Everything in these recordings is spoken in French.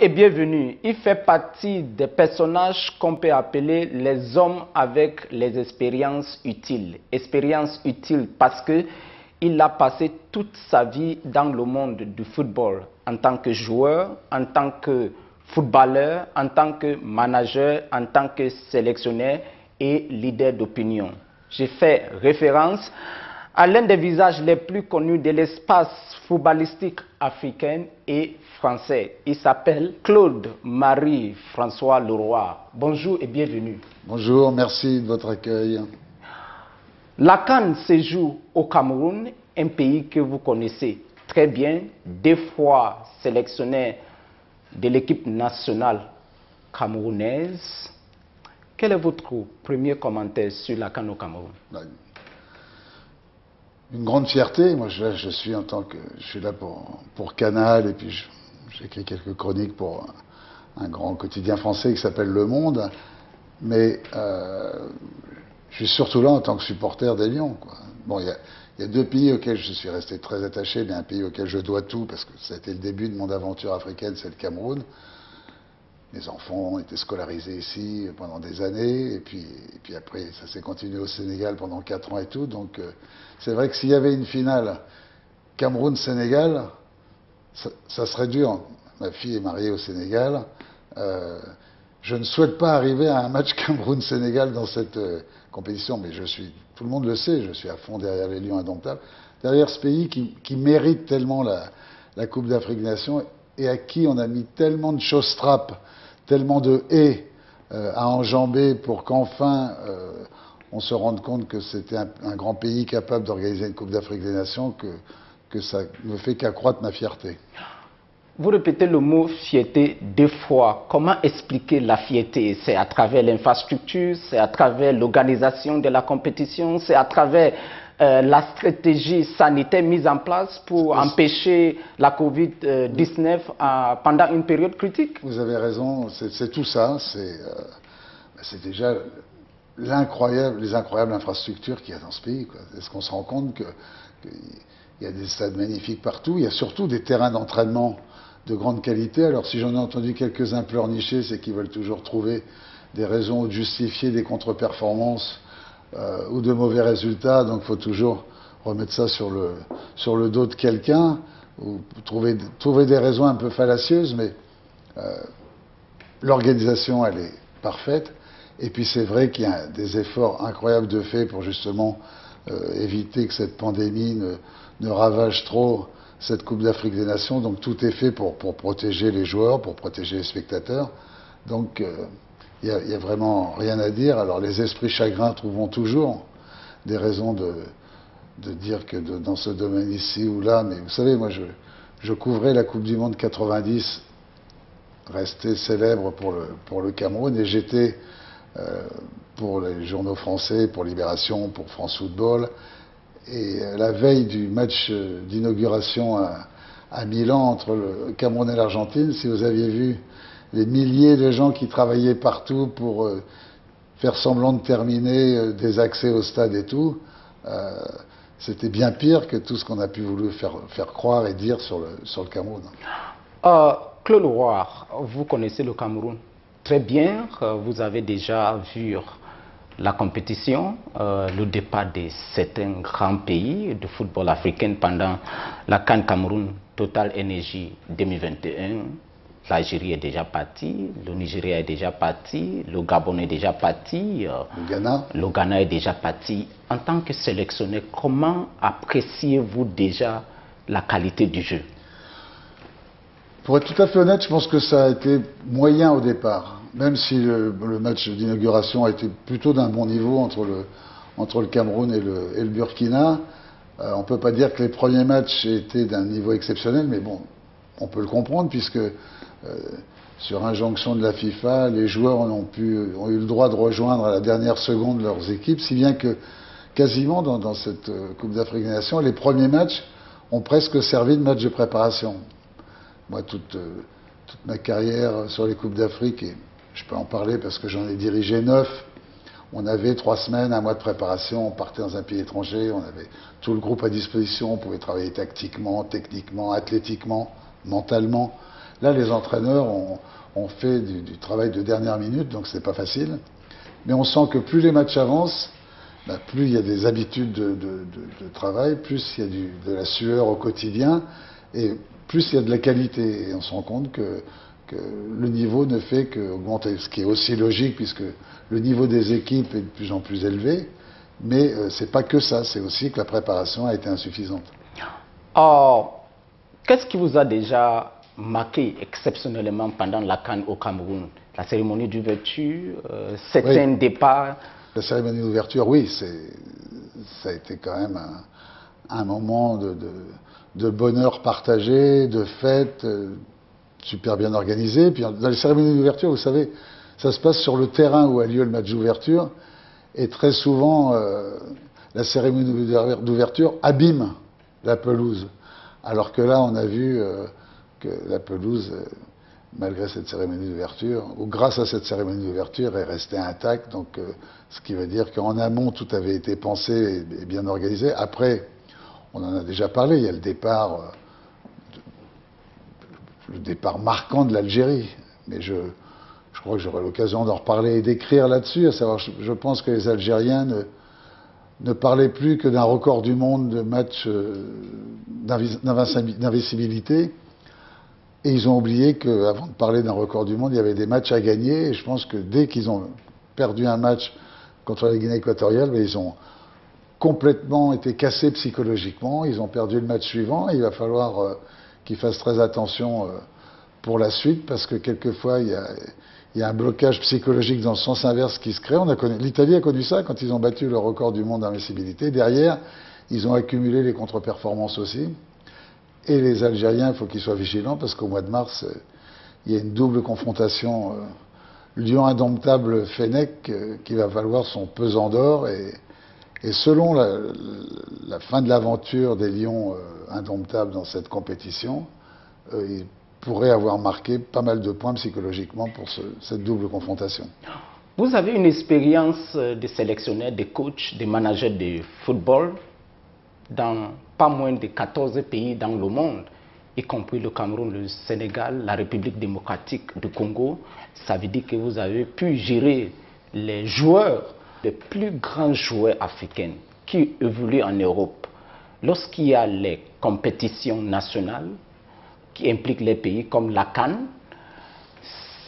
et bienvenue. Il fait partie des personnages qu'on peut appeler les hommes avec les expériences utiles. Expériences utiles parce qu'il a passé toute sa vie dans le monde du football en tant que joueur, en tant que footballeur, en tant que manager, en tant que sélectionneur et leader d'opinion. J'ai fait référence à l'un des visages les plus connus de l'espace footballistique africain et français. Il s'appelle Claude-Marie François Leroy. Bonjour et bienvenue. Bonjour, merci de votre accueil. La CAN se joue au Cameroun, un pays que vous connaissez très bien, 2 fois sélectionnaire de l'équipe nationale camerounaise. Quel est votre premier commentaire sur la CAN au Cameroun? Une grande fierté. Moi, je suis là pour Canal, et puis j'écris quelques chroniques pour un grand quotidien français qui s'appelle Le Monde. Mais je suis surtout là en tant que supporter des Lions, quoi. Bon, il y a 2 pays auxquels je suis resté très attaché, mais un pays auquel je dois tout, parce que ça a été le début de mon aventure africaine, c'est le Cameroun. Mes enfants ont été scolarisés ici pendant des années, et puis après, ça s'est continué au Sénégal pendant 4 ans et tout. Donc, c'est vrai que s'il y avait une finale Cameroun-Sénégal, ça serait dur. Ma fille est mariée au Sénégal. Je ne souhaite pas arriver à un match Cameroun-Sénégal dans cette compétition, mais tout le monde le sait, je suis à fond derrière les Lions indomptables, derrière ce pays qui mérite tellement la Coupe d'Afrique des Nations et à qui on a mis tellement de choses-trappes, tellement de haies à enjamber pour qu'enfin on se rende compte que c'était un grand pays capable d'organiser une Coupe d'Afrique des Nations, que ça ne fait qu'accroître ma fierté. Vous répétez le mot fierté 2 fois. Comment expliquer la fierté? C'est à travers l'infrastructure, c'est à travers l'organisation de la compétition, c'est à travers la stratégie sanitaire mise en place pour empêcher la Covid-19 pendant une période critique? Vous avez raison, c'est tout ça. C'est déjà les incroyables infrastructures qu'il y a dans ce pays. Est-ce qu'on se rend compte qu'il y a des stades magnifiques partout? Il y a surtout des terrains d'entraînement de grande qualité. Alors si j'en ai entendu quelques-uns pleurnicher, c'est qu'ils veulent toujours trouver des raisons de justifier des contre-performances ou de mauvais résultats. Donc il faut toujours remettre ça sur le dos de quelqu'un, ou trouver des raisons un peu fallacieuses, mais l'organisation, elle est parfaite. Et puis c'est vrai qu'il y a des efforts incroyables de fait pour justement éviter que cette pandémie ne ravage trop cette Coupe d'Afrique des Nations. Donc tout est fait pour protéger les joueurs, pour protéger les spectateurs. Donc il y a vraiment rien à dire. Alors les esprits chagrins trouveront toujours des raisons de dire que dans ce domaine ici ou là, mais vous savez, moi je couvrais la Coupe du Monde 90, restée célèbre pour le Cameroun, et j'étais pour les journaux français, pour Libération, pour France Football. Et la veille du match d'inauguration à Milan entre le Cameroun et l'Argentine, si vous aviez vu les milliers de gens qui travaillaient partout pour faire semblant de terminer des accès au stade et tout, c'était bien pire que tout ce qu'on a pu vouloir faire croire et dire sur le Cameroun. Claude Leroy, vous connaissez le Cameroun très bien, vous avez déjà vu la compétition, le départ de certains grands pays de football africain pendant la CAN Cameroun Total Energy 2021. L'Algérie est déjà partie, le Nigeria est déjà parti, le Gabon est déjà parti, le Ghana est déjà parti. En tant que sélectionneur, comment appréciez-vous déjà la qualité du jeu? Pour être tout à fait honnête, je pense que ça a été moyen au départ. Même si le match d'inauguration a été plutôt d'un bon niveau entre le Cameroun et le Burkina, on ne peut pas dire que les premiers matchs étaient d'un niveau exceptionnel, mais bon, on peut le comprendre, puisque sur injonction de la FIFA, les joueurs ont eu le droit de rejoindre à la dernière seconde leurs équipes, si bien que quasiment dans cette Coupe d'Afrique des Nations, les premiers matchs ont presque servi de match de préparation. Moi, toute ma carrière sur les Coupes d'Afrique, et je peux en parler parce que j'en ai dirigé 9, on avait 3 semaines, 1 mois de préparation, on partait dans un pays étranger, on avait tout le groupe à disposition, on pouvait travailler tactiquement, techniquement, athlétiquement, mentalement. Là, les entraîneurs ont fait du travail de dernière minute, donc c'est pas facile. Mais on sent que plus les matchs avancent, bah, plus il y a des habitudes de travail, plus il y a de la sueur au quotidien, et plus il y a de la qualité. Et on se rend compte que le niveau ne fait qu'augmenter, ce qui est aussi logique puisque le niveau des équipes est de plus en plus élevé, mais c'est pas que ça, c'est aussi que la préparation a été insuffisante. Or, qu'est-ce qui vous a déjà marqué exceptionnellement pendant la CAN au Cameroun? La cérémonie d'ouverture, certains départs? La cérémonie d'ouverture, oui, ça a été quand même un moment de bonheur partagé, de fête, super bien organisé. Puis dans les cérémonies d'ouverture, vous savez, ça se passe sur le terrain où a lieu le match d'ouverture. Et très souvent, la cérémonie d'ouverture abîme la pelouse. Alors que là, on a vu que la pelouse, malgré cette cérémonie d'ouverture, ou grâce à cette cérémonie d'ouverture, est restée intacte. Donc, ce qui veut dire qu'en amont, tout avait été pensé et bien organisé. Après, on en a déjà parlé, il y a le départ marquant de l'Algérie. Mais je crois que j'aurai l'occasion d'en reparler et d'écrire là-dessus. À savoir, je pense que les Algériens ne parlaient plus que d'un record du monde de matchs d'invincibilité. Et ils ont oublié qu'avant de parler d'un record du monde, il y avait des matchs à gagner. Et je pense que dès qu'ils ont perdu un match contre la Guinée équatoriale, ils ont complètement été cassés psychologiquement. Ils ont perdu le match suivant. Et il va falloir qu'ils fassent très attention pour la suite, parce que quelquefois, il y a un blocage psychologique dans le sens inverse qui se crée. L'Italie a connu ça quand ils ont battu le record du monde d'invincibilité. Derrière, ils ont accumulé les contre-performances aussi. Et les Algériens, il faut qu'ils soient vigilants, parce qu'au mois de mars, il y a une double confrontation Lion indomptable Fennec qui va valoir son pesant d'or. Et selon la fin de l'aventure des Lions indomptables dans cette compétition, ils pourraient avoir marqué pas mal de points psychologiquement pour cette double confrontation. Vous avez une expérience de sélectionneur, de coach, de manager de football dans pas moins de 14 pays dans le monde, y compris le Cameroun, le Sénégal, la République démocratique du Congo. Ça veut dire que vous avez pu gérer les joueurs, les plus grands joueurs africains qui évoluent en Europe. Lorsqu'il y a les compétitions nationales qui impliquent les pays comme la CAN,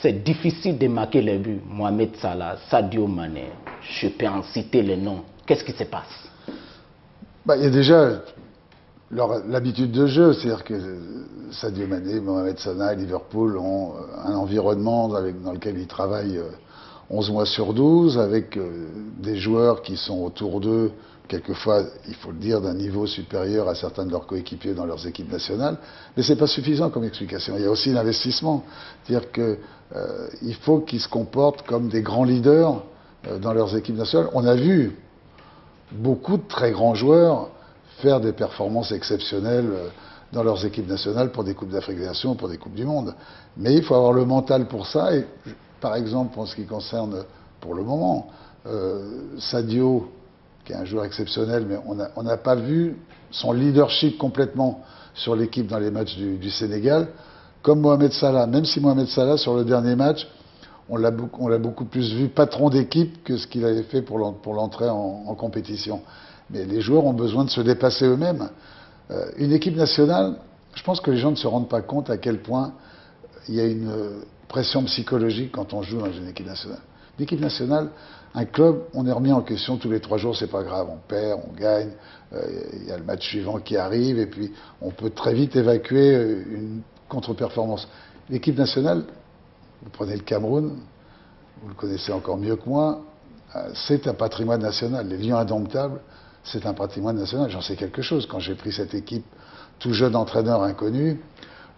c'est difficile de marquer les buts. Mohamed Salah, Sadio Mané, je peux en citer les noms. Qu'est-ce qui se passe? Il y a déjà l'habitude de jeu, c'est-à-dire que Sadio Mané, Mohamed Salah et Liverpool ont un environnement dans lequel ils travaillent 11 mois sur 12, avec des joueurs qui sont autour d'eux, quelquefois, il faut le dire, d'un niveau supérieur à certains de leurs coéquipiers dans leurs équipes nationales. Mais ce n'est pas suffisant comme explication. Il y a aussi l'investissement. C'est-à-dire qu'il faut qu'ils se comportent comme des grands leaders dans leurs équipes nationales. On a vu beaucoup de très grands joueurs faire des performances exceptionnelles dans leurs équipes nationales pour des Coupes d'Afrique des Nations, pour des Coupes du Monde. Mais il faut avoir le mental pour ça. Et par exemple, en ce qui concerne, pour le moment, Sadio, qui est un joueur exceptionnel, mais on n'a pas vu son leadership complètement sur l'équipe dans les matchs du Sénégal, comme Mohamed Salah. Même si Mohamed Salah, sur le dernier match, on l'a beaucoup plus vu patron d'équipe que ce qu'il avait fait pour l'entrée en compétition. Mais les joueurs ont besoin de se dépasser eux-mêmes. Une équipe nationale, je pense que les gens ne se rendent pas compte à quel point il y a une pression psychologique quand on joue dans une équipe nationale. L'équipe nationale, un club, on est remis en question tous les 3 jours, c'est pas grave, on perd, on gagne, il y a le match suivant qui arrive, et puis on peut très vite évacuer une contre-performance. L'équipe nationale, vous prenez le Cameroun, vous le connaissez encore mieux que moi, c'est un patrimoine national. Les Lions indomptables, c'est un patrimoine national. J'en sais quelque chose. Quand j'ai pris cette équipe, tout jeune entraîneur inconnu,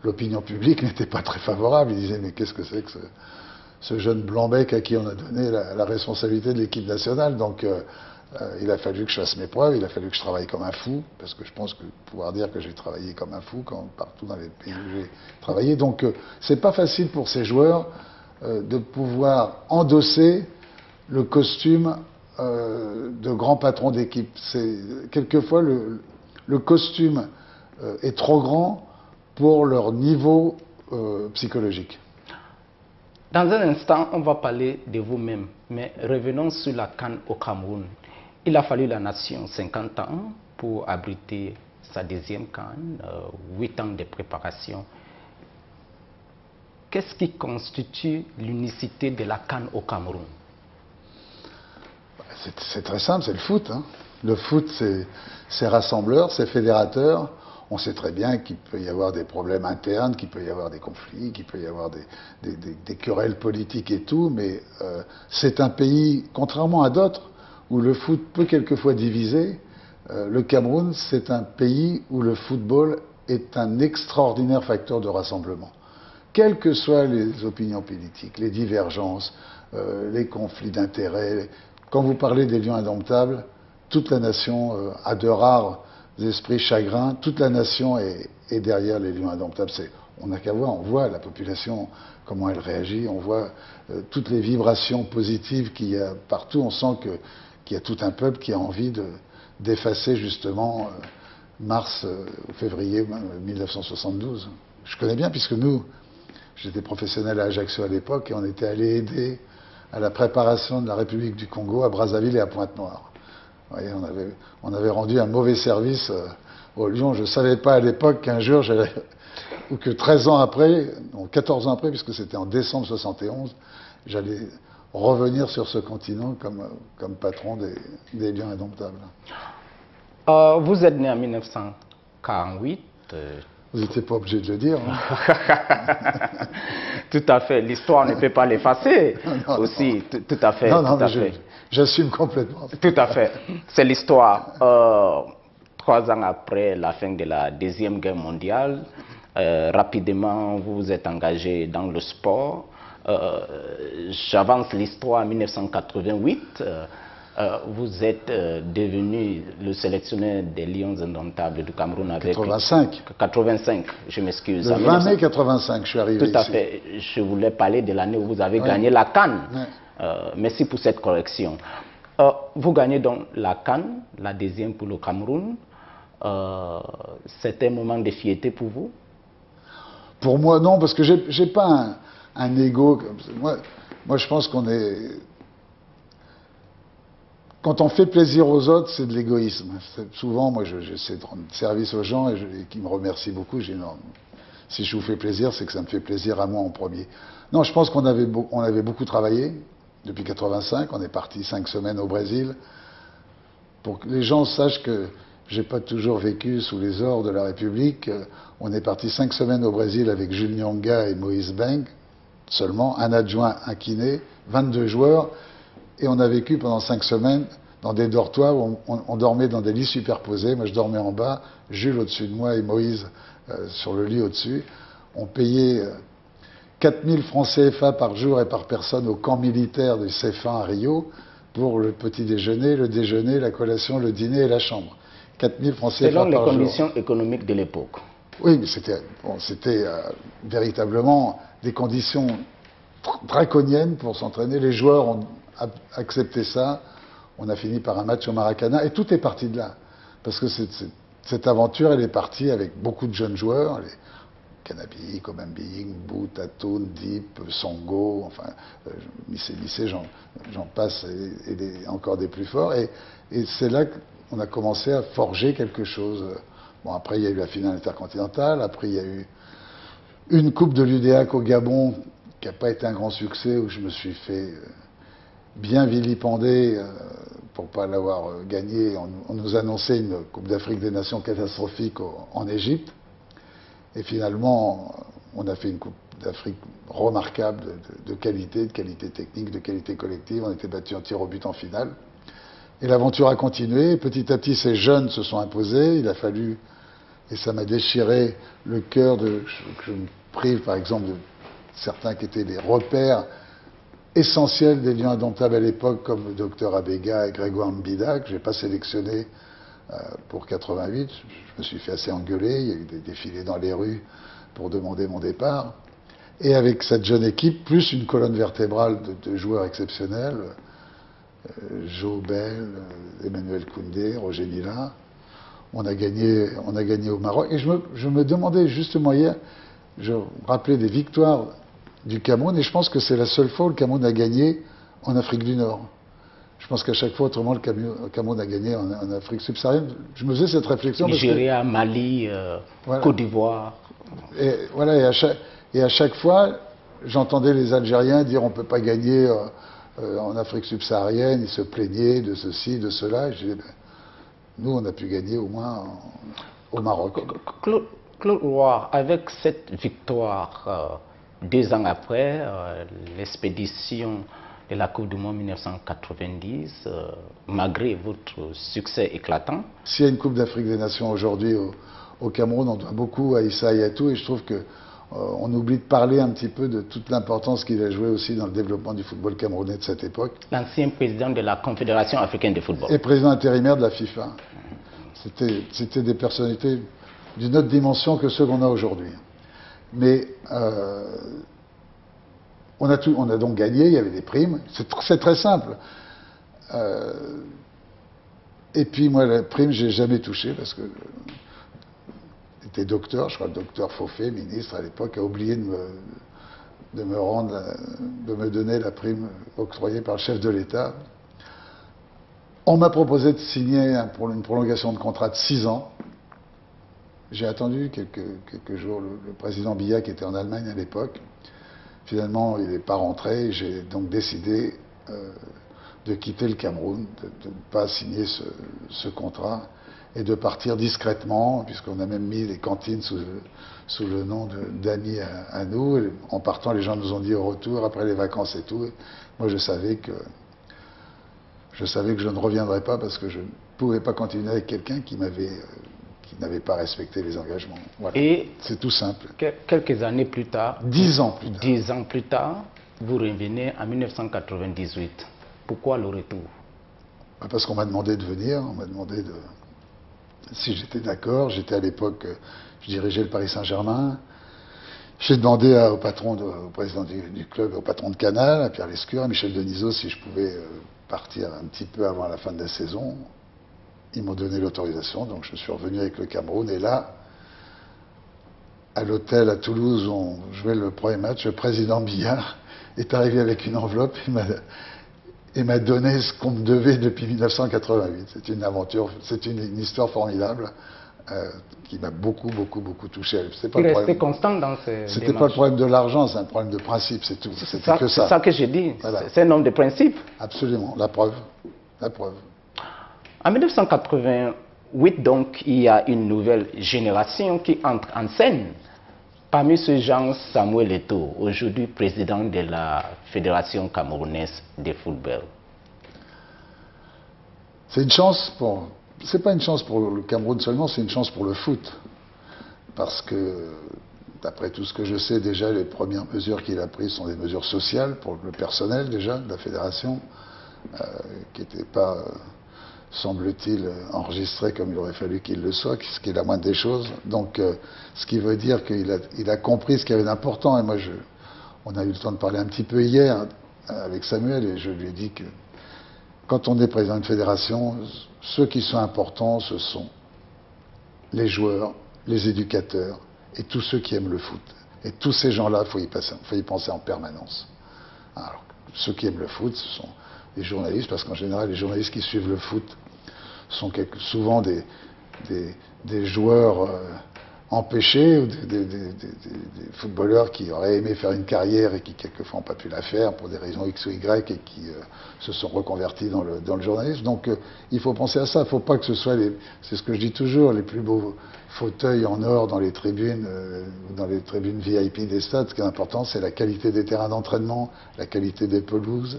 l'opinion publique n'était pas très favorable. Ils disaient, mais qu'est-ce que c'est que ce jeune blanc-bec à qui on a donné la responsabilité de l'équipe nationale? Donc, il a fallu que je fasse mes preuves, il a fallu que je travaille comme un fou, parce que je pense pouvoir dire que j'ai travaillé comme un fou partout dans les pays où j'ai travaillé. Donc, c'est pas facile pour ces joueurs de pouvoir endosser le costume de grand patron d'équipe. Quelquefois, le costume est trop grand pour leur niveau psychologique. Dans un instant, on va parler de vous-même, mais revenons sur la CAN au Cameroun. Il a fallu la nation 50 ans pour abriter sa deuxième CAN, 8 ans de préparation. Qu'est-ce qui constitue l'unicité de la CAN au Cameroun? C'est très simple, c'est le foot. Hein. Le foot, c'est rassembleur, c'est fédérateur. On sait très bien qu'il peut y avoir des problèmes internes, qu'il peut y avoir des conflits, qu'il peut y avoir des querelles politiques et tout, mais c'est un pays, contrairement à d'autres, où le foot peut quelquefois diviser. Le Cameroun, c'est un pays où le football est un extraordinaire facteur de rassemblement. Quelles que soient les opinions politiques, les divergences, les conflits d'intérêts, quand vous parlez des lions indomptables, toute la nation a de rares esprits chagrins, toute la nation est derrière les lions indomptables. On n'a qu'à voir, on voit la population, comment elle réagit, on voit toutes les vibrations positives qu'il y a partout, on sent qu'il y a tout un peuple qui a envie d'effacer justement mars ou février 1972. Je connais bien puisque nous, j'étais professionnel à Ajaccio à l'époque et on était allé aider à la préparation de la République du Congo à Brazzaville et à Pointe-Noire. Vous voyez, on avait rendu un mauvais service aux Lions. Je ne savais pas à l'époque qu'un jour, ou que 13 ans après, non 14 ans après, puisque c'était en décembre 71, j'allais revenir sur ce continent comme patron des Lions indomptables. Vous êtes né en 1948. Vous n'étiez pas obligé de le dire. Hein. Tout à fait. L'histoire ne peut pas l'effacer. Aussi, non. Tout à fait. Non, j'assume complètement. Tout à fait. C'est l'histoire. 3 ans après la fin de la Deuxième Guerre mondiale, rapidement, vous vous êtes engagé dans le sport. J'avance l'histoire en 1988. Vous êtes devenu le sélectionneur des Lions indomptables du Cameroun avec 85, je m'excuse. Le 20 mai 85, je suis arrivé ici. Tout à fait. Je voulais parler de l'année où vous avez gagné la CAN. Merci pour cette correction. Vous gagnez donc la CAN, la deuxième pour le Cameroun. C'était un moment de fierté pour vous? Pour moi, non, parce que j'ai pas un ego. Moi, je pense qu'on est... Quand on fait plaisir aux autres, c'est de l'égoïsme. Souvent, moi, j'essaie de rendre service aux gens et qui me remercient beaucoup. Je dis non, si je vous fais plaisir, c'est que ça me fait plaisir à moi en premier. Non, je pense qu'on avait beaucoup travaillé depuis 85. On est parti 5 semaines au Brésil. Pour que les gens sachent que j'ai pas toujours vécu sous les ors de la République. On est parti 5 semaines au Brésil avec Jules Nyonga et Moïse Beng, seulement, un adjoint, un kiné, 22 joueurs. Et on a vécu pendant 5 semaines dans des dortoirs où on dormait dans des lits superposés. Moi, je dormais en bas, Jules au-dessus de moi et Moïse sur le lit au-dessus. On payait 4000 francs CFA par jour et par personne au camp militaire du CFA à Rio pour le petit déjeuner, le déjeuner, la collation, le dîner et la chambre. 4000 francs CFA par jour. Selon les conditions économiques de l'époque. Oui, mais c'était véritablement des conditions draconiennes pour s'entraîner. Les joueurs ont accepté ça. On a fini par un match au Maracana et tout est parti de là. Parce que cette aventure, elle est partie avec beaucoup de jeunes joueurs. Les Kanabi, Komambi, Mbou, Tatoun, Deep, Songo, enfin, Missé, j'en passe, et encore des plus forts. Et c'est là qu'on a commencé à forger quelque chose. Bon, après, il y a eu la finale intercontinentale. Après, il y a eu une coupe de l'UDEAC au Gabon qui n'a pas été un grand succès, où je me suis fait bien vilipendé pour ne pas l'avoir gagné. On nous annonçait une Coupe d'Afrique des Nations catastrophique en Égypte. Et finalement, on a fait une Coupe d'Afrique remarquable de qualité technique, de qualité collective. On était battus en tir au but en finale. Et l'aventure a continué. Petit à petit, ces jeunes se sont imposés. Il a fallu, et ça m'a déchiré le cœur, que je me prive par exemple de certains qui étaient les repères essentiels des Lions indomptables à l'époque, comme le docteur Abega et Grégoire Mbida, que je n'ai pas sélectionné pour 88. Je me suis fait assez engueuler. Il y a eu des défilés dans les rues pour demander mon départ. Et avec cette jeune équipe, plus une colonne vertébrale de joueurs exceptionnels, Jo Bell, Emmanuel Koundé, Roger Mila, on a gagné au Maroc. Et je me demandais justement hier, je rappelais des victoires du Cameroun, et je pense que c'est la seule fois où le Cameroun a gagné en Afrique du Nord. Je pense qu'à chaque fois, autrement, le Cameroun a gagné en Afrique subsaharienne. Je me faisais cette réflexion. Nigeria, Mali, voilà. Côte d'Ivoire. Et, voilà, et à chaque fois, j'entendais les Algériens dire on ne peut pas gagner en Afrique subsaharienne. Ils se plaignaient de ceci, de cela. Et je disais, ben, nous, on a pu gagner au moins au Maroc. Claude Roy, avec cette victoire, 2 ans après, l'expédition de la Coupe du Monde 1990, malgré votre succès éclatant. S'il y a une Coupe d'Afrique des Nations aujourd'hui au Cameroun, on doit beaucoup à Issa Hayatou, et je trouve que on oublie de parler un petit peu de toute l'importance qu'il a joué aussi dans le développement du football camerounais de cette époque. L'ancien président de la Confédération africaine de football. Et président intérimaire de la FIFA. C'était des personnalités d'une autre dimension que ceux qu'on a aujourd'hui. Mais on a donc gagné, il y avait des primes, c'est très simple. Et puis moi, la prime, j'ai jamais touché parce que j'étais docteur, je crois le docteur Fauffet, ministre à l'époque, a oublié de me donner la prime octroyée par le chef de l'État. On m'a proposé de signer une prolongation de contrat de 6 ans. J'ai attendu quelques jours le président Biya, qui était en Allemagne à l'époque. Finalement, il n'est pas rentré. J'ai donc décidé de quitter le Cameroun, de ne pas signer ce contrat et de partir discrètement, puisqu'on a même mis les cantines sous le nom d'amis à nous. Et en partant, les gens nous ont dit au retour, après les vacances et tout. Et moi, je savais que je ne reviendrais pas parce que je ne pouvais pas continuer avec quelqu'un qui n'avait pas respecté les engagements. Voilà. Et c'est tout simple. Quelques années plus tard, 10 ans plus tard. 10 ans plus tard, vous revenez en 1998. Pourquoi le retour? Parce qu'on m'a demandé de venir, on m'a demandé si j'étais d'accord. J'étais à l'époque, je dirigeais le Paris Saint-Germain. J'ai demandé au président du club, au patron de Canal, à Pierre Lescure, à Michel Denisot, si je pouvais partir un petit peu avant la fin de la saison. Ils m'ont donné l'autorisation, donc je suis revenu avec le Cameroun. Et là, à l'hôtel à Toulouse où on jouait le premier match, le président Billard est arrivé avec une enveloppe et m'a donné ce qu'on me devait depuis 1988. C'est une aventure, c'est une histoire formidable qui m'a beaucoup touché. Il restait constant dans ces démarches. C'était pas le problème de l'argent, c'est un problème de principe, c'est tout. C'était que ça. C'est ça que j'ai dit. Voilà. C'est un homme de principe. Absolument, la preuve. La preuve. En 1988, donc, il y a une nouvelle génération qui entre en scène. Parmi ces gens, Samuel Eto'o, aujourd'hui président de la Fédération camerounaise de football. C'est une chance pour... C'est pas une chance pour le Cameroun seulement, c'est une chance pour le foot. Parce que, d'après tout ce que je sais, déjà, les premières mesures qu'il a prises sont des mesures sociales pour le personnel, déjà, de la fédération, qui n'étaient pas... semble-t-il, enregistré comme il aurait fallu qu'il le soit, ce qui est la moindre des choses. Donc, ce qui veut dire qu'il a compris ce qu'il y avait d'important. Et moi, on a eu le temps de parler un petit peu hier avec Samuel, et je lui ai dit que quand on est président d'une fédération, ceux qui sont importants, ce sont les joueurs, les éducateurs et tous ceux qui aiment le foot. Et tous ces gens-là, il faut y penser en permanence. Alors, ceux qui aiment le foot, ce sont les journalistes, parce qu'en général, les journalistes qui suivent le foot sont souvent des joueurs empêchés, ou des footballeurs qui auraient aimé faire une carrière et qui quelquefois n'ont pas pu la faire pour des raisons X ou Y et qui se sont reconvertis dans le journalisme. Donc il faut penser à ça. Il ne faut pas que ce soit, c'est ce que je dis toujours, les plus beaux fauteuils en or dans les tribunes VIP des stades. Ce qui est important, c'est la qualité des terrains d'entraînement, la qualité des pelouses,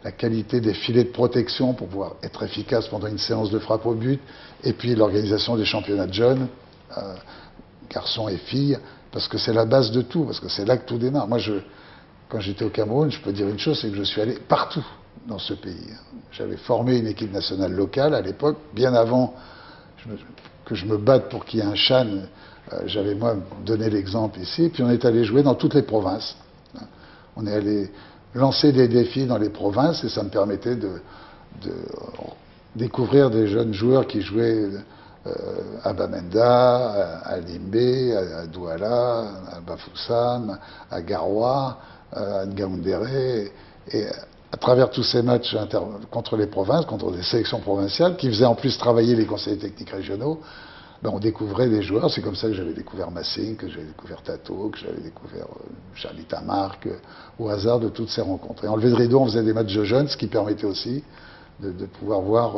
la qualité des filets de protection pour pouvoir être efficace pendant une séance de frappe au but, et puis l'organisation des championnats de jeunes, garçons et filles, parce que c'est la base de tout, parce que c'est là que tout démarre. Moi, quand j'étais au Cameroun, je peux dire une chose, c'est que je suis allé partout dans ce pays. J'avais formé une équipe nationale locale à l'époque, bien avant que je me batte pour qu'il y ait un CHAN, j'avais moi donné l'exemple ici, et puis on est allé jouer dans toutes les provinces. On est allé lancer des défis dans les provinces, et ça me permettait de découvrir des jeunes joueurs qui jouaient à Bamenda, à Limbe, à Douala, à Bafoussam, à Garoua, à Ngaoundéré, et à travers tous ces matchs contre les provinces, contre des sélections provinciales, qui faisaient en plus travailler les conseillers techniques régionaux, ben on découvrait des joueurs. C'est comme ça que j'avais découvert Massing, que j'avais découvert Tato, que j'avais découvert Charlie Tamarc, au hasard de toutes ces rencontres. Et en levée de rideau, on faisait des matchs de jeunes, ce qui permettait aussi de pouvoir voir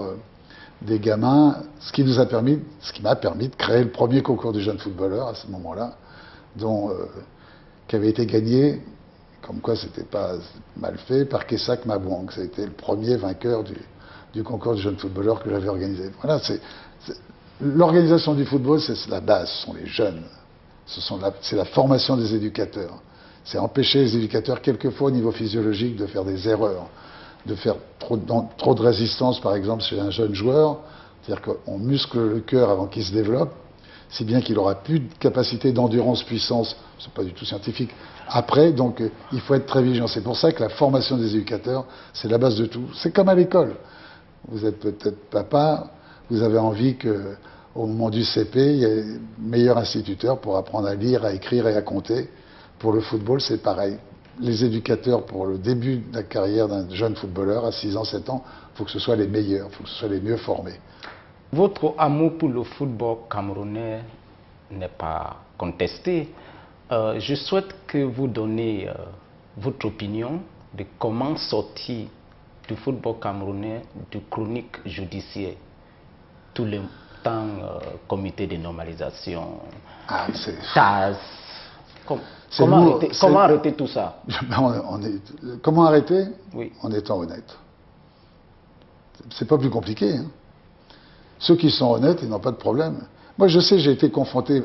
des gamins, ce qui m'a permis de créer le premier concours du jeune footballeur à ce moment-là, qui avait été gagné, comme quoi c'était pas mal fait, par Kesak Mabouang. Ça a été le premier vainqueur du concours du jeune footballeur que j'avais organisé. Voilà, l'organisation du football, c'est la base, ce sont les jeunes, c'est la formation des éducateurs. C'est empêcher les éducateurs, quelquefois au niveau physiologique, de faire des erreurs, de faire trop de résistance, par exemple, chez un jeune joueur. C'est-à-dire qu'on muscle le cœur avant qu'il se développe, si bien qu'il aura plus de capacité d'endurance, puissance, c'est pas du tout scientifique, après, donc il faut être très vigilant. C'est pour ça que la formation des éducateurs, c'est la base de tout. C'est comme à l'école. Vous êtes peut-être papa, vous avez envie qu'au moment du CP, il y ait meilleur instituteur pour apprendre à lire, à écrire et à compter. Pour le football, c'est pareil. Les éducateurs, pour le début de la carrière d'un jeune footballeur, à 6 ans, 7 ans, il faut que ce soit les meilleurs, il faut que ce soit les mieux formés. Votre amour pour le football camerounais n'est pas contesté. Je souhaite que vous donniez votre opinion de comment sortir du football camerounais du chronique judiciaire. Tout le temps, comité de normalisation, TAS. Comment arrêter tout ça? Comment arrêter? Oui. En étant honnête. C'est pas plus compliqué. Hein. Ceux qui sont honnêtes, ils n'ont pas de problème. Moi, je sais, j'ai été confronté,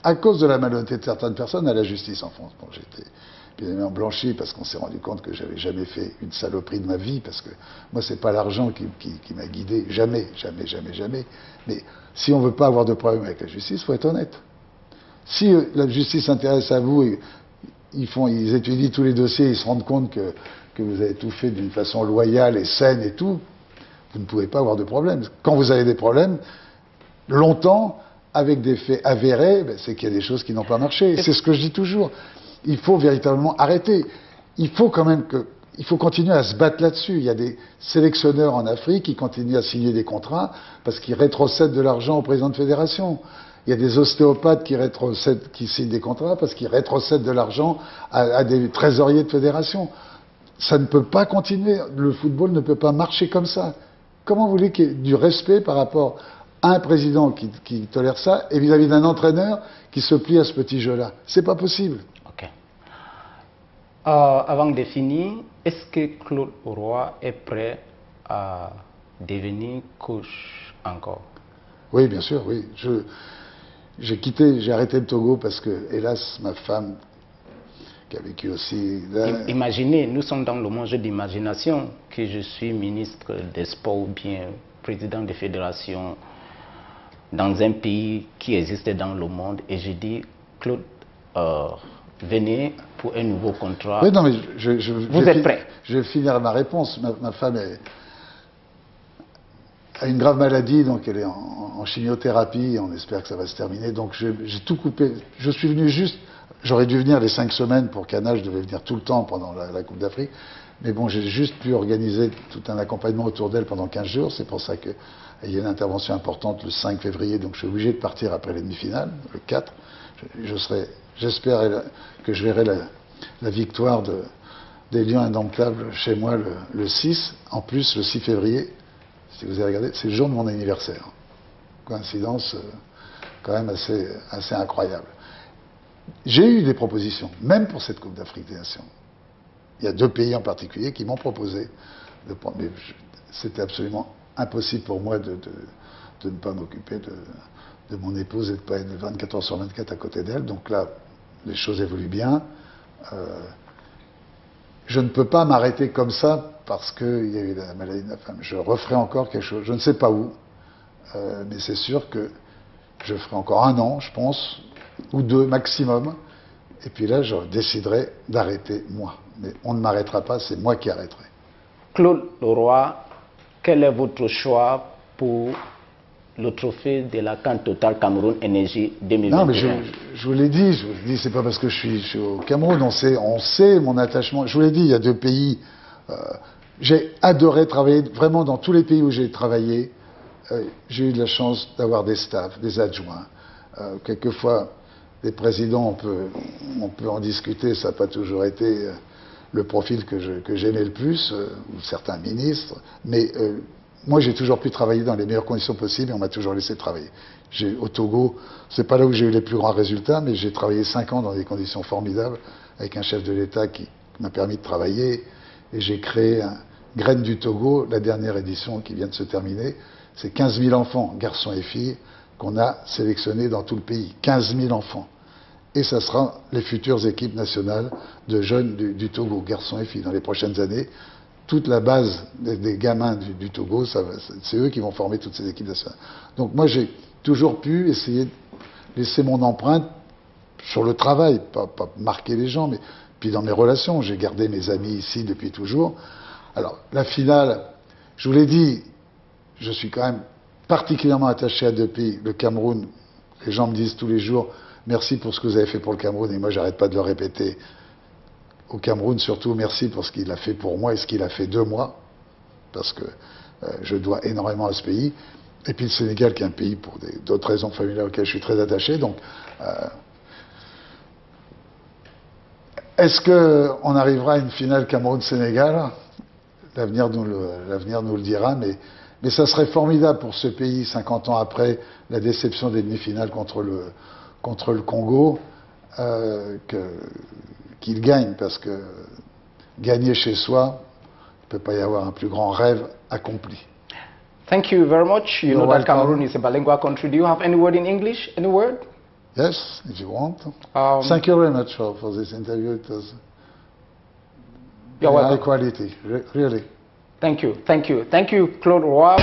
à cause de la malhonnêteté de certaines personnes, à la justice en France. Bon, j'étais bien évidemment blanchi parce qu'on s'est rendu compte que j'avais jamais fait une saloperie de ma vie, parce que moi, c'est pas l'argent qui m'a guidé. Jamais, jamais, jamais, jamais. Mais si on veut pas avoir de problème avec la justice, il faut être honnête. Si la justice s'intéresse à vous et ils étudient tous les dossiers, ils se rendent compte que vous avez tout fait d'une façon loyale et saine et tout, vous ne pouvez pas avoir de problème. Quand vous avez des problèmes, longtemps, avec des faits avérés, c'est qu'il y a des choses qui n'ont pas marché. C'est ce que je dis toujours. Il faut véritablement arrêter. Il faut quand même il faut continuer à se battre là-dessus. Il y a des sélectionneurs en Afrique qui continuent à signer des contrats parce qu'ils rétrocèdent de l'argent au président de fédération. Il y a des ostéopathes qui signent des contrats parce qu'ils rétrocèdent de l'argent à des trésoriers de fédération. Ça ne peut pas continuer. Le football ne peut pas marcher comme ça. Comment vous voulez qu'il y ait du respect par rapport à un président qui tolère ça et vis-à-vis d'un entraîneur qui se plie à ce petit jeu-là? C'est pas possible. Ok. Avant de finir, est-ce que Claude Roy est prêt à devenir coach encore? Oui, bien sûr, oui. J'ai arrêté le Togo parce que, hélas, ma femme, qui a vécu aussi... Là... Imaginez, nous sommes dans le monde d'imagination, que je suis ministre des Sports ou bien président de fédération dans un pays qui existait dans le monde, et je dis, Claude, venez pour un nouveau contrat. Oui, non, mais vous êtes prêt? Je vais finir ma réponse. Ma femme a une grave maladie, donc elle est en chimiothérapie, on espère que ça va se terminer. Donc j'ai tout coupé. Je suis venu juste, j'aurais dû venir les 5 semaines pour Canal, je devais venir tout le temps pendant la Coupe d'Afrique. Mais bon, j'ai juste pu organiser tout un accompagnement autour d'elle pendant 15 jours. C'est pour ça qu'il y a une intervention importante le 5 février, donc je suis obligé de partir après les demi-finales, le 4. J'espère que je verrai la victoire des Lions indomptables chez moi le 6. En plus, le 6 février, si vous avez regardé, c'est le jour de mon anniversaire. Coïncidence quand même assez incroyable. J'ai eu des propositions, même pour cette Coupe d'Afrique des Nations. Il y a 2 pays en particulier qui m'ont proposé de prendre. Mais c'était absolument impossible pour moi de ne pas m'occuper de mon épouse et de ne pas être 24 heures sur 24 à côté d'elle. Donc là, les choses évoluent bien. Je ne peux pas m'arrêter comme ça parce qu'il y a eu la maladie de ma femme. Je referai encore quelque chose, je ne sais pas où, mais c'est sûr que je ferai encore 1 an, je pense, ou 2 maximum, et puis là, je déciderai d'arrêter moi. Mais on ne m'arrêtera pas, c'est moi qui arrêterai. Claude Roy, quel est votre choix pour le trophée de la CAN Total Cameroun Énergie 2021. Non, mais je vous l'ai dit, c'est pas parce que je suis au Cameroun, on sait mon attachement. Je vous l'ai dit, il y a 2 pays. J'ai adoré travailler, vraiment dans tous les pays où j'ai travaillé, j'ai eu de la chance d'avoir des staffs, des adjoints. Quelquefois, les présidents, on peut en discuter, ça n'a pas toujours été le profil que j'aimais le plus, ou certains ministres, mais moi j'ai toujours pu travailler dans les meilleures conditions possibles et on m'a toujours laissé travailler. Au Togo, c'est pas là où j'ai eu les plus grands résultats, mais j'ai travaillé 5 ans dans des conditions formidables, avec un chef de l'État qui m'a permis de travailler, et j'ai créé Graines du Togo, la dernière édition qui vient de se terminer. C'est 15 000 enfants, garçons et filles, qu'on a sélectionnés dans tout le pays. 15 000 enfants. Et ça sera les futures équipes nationales de jeunes du Togo, garçons et filles, dans les prochaines années. Toute la base des gamins du Togo, c'est eux qui vont former toutes ces équipes nationales. Donc moi, j'ai toujours pu essayer de laisser mon empreinte sur le travail, pas marquer les gens, mais puis dans mes relations. J'ai gardé mes amis ici depuis toujours. Alors, la finale, je vous l'ai dit, je suis quand même particulièrement attaché à 2 pays. Le Cameroun, les gens me disent tous les jours, merci pour ce que vous avez fait pour le Cameroun, et moi j'arrête pas de le répéter. Au Cameroun, surtout, merci pour ce qu'il a fait pour moi et ce qu'il a fait de moi, parce que je dois énormément à ce pays. Et puis le Sénégal, qui est un pays pour d'autres raisons familiales auxquelles je suis très attaché. Donc, est-ce qu'on arrivera à une finale Cameroun-Sénégal? L'avenir nous le dira, mais ça serait formidable pour ce pays, 50 ans après la déception des demi-finales contre le Congo, qu'il gagne, parce que gagner chez soi, il ne peut pas y avoir un plus grand rêve accompli. Thank you very much. You know that Cameroon is a bilingual country. Do you have any word in English? Any word? Yes, if you want. Thank you very much for this interview. It was high quality, really. Thank you, Claude Roy.